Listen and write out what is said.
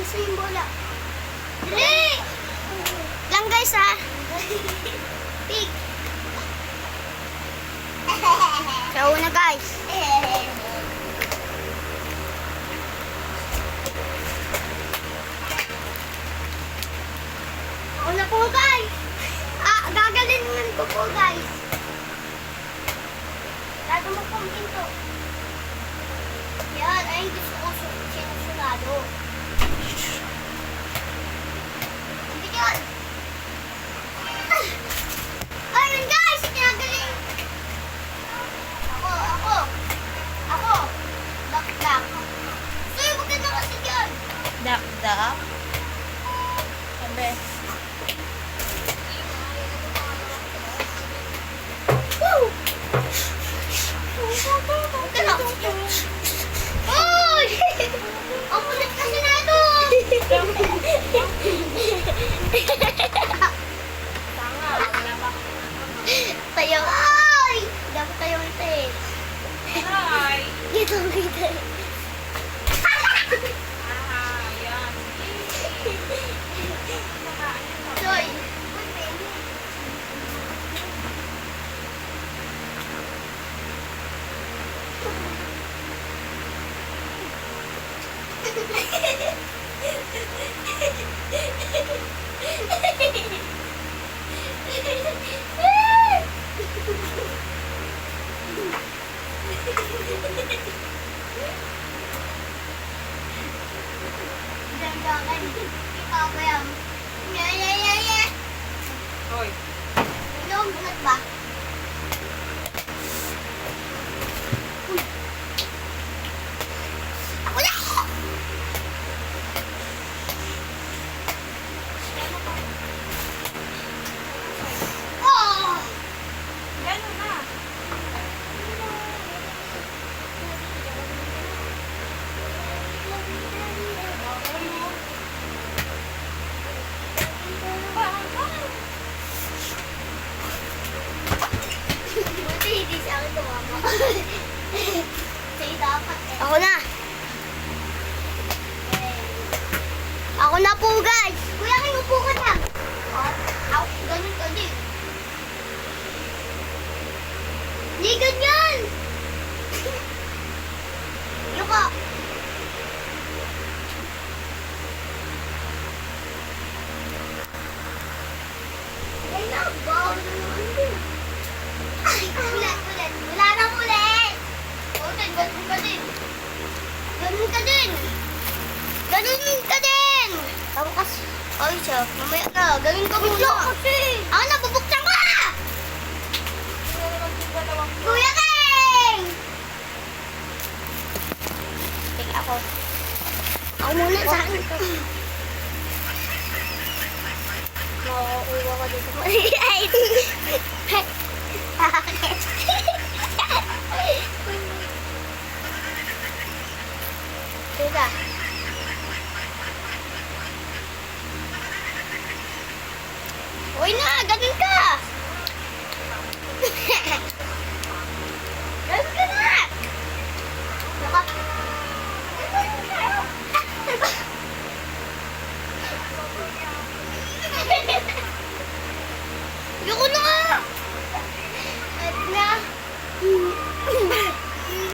Nasa yung bola. Dali! Lang guys ha. Pig. Sa una guys. Ako na po guys. Gagalingan ko po guys. Lado mo pong pinto. Yan, ay gusto ko sinusunado. Hindi yun. Ayun guys, kinagaling. Ako. Dak. Sa'yo, bakit na kasi yun? Dak-dak. Sabi. Woo! Ano? Uy! Ang kulit kasi na ito! Tanga, wala pa. Tayo. Ay! Dapat tayo ito eh. Hi. Dito. Yan. Joy. Jangan ikaw ba yan? Yeah. Hoy. Ilong bulat ba? Ako na! Oh! Gano'n na. Buti hindi sa akin tumama. Sa'yo dapat eh. Ako na. Ako na po guys. Kuya, kayo upo ka na. Ako, ganun ka din. Hindi ganyan. Yuko. Ay, bawal na naman din. Ulit. Wala nang ulit. Ulit, ganun ka din. Ganun ka din. Tapos, ay siya, mamaya na. Ganun ka muna. Ako na, bubuksan ko na. Kuya King! Tingin ako. Ako muna sa akin. Makakauwa ka dito. Ay! Teka.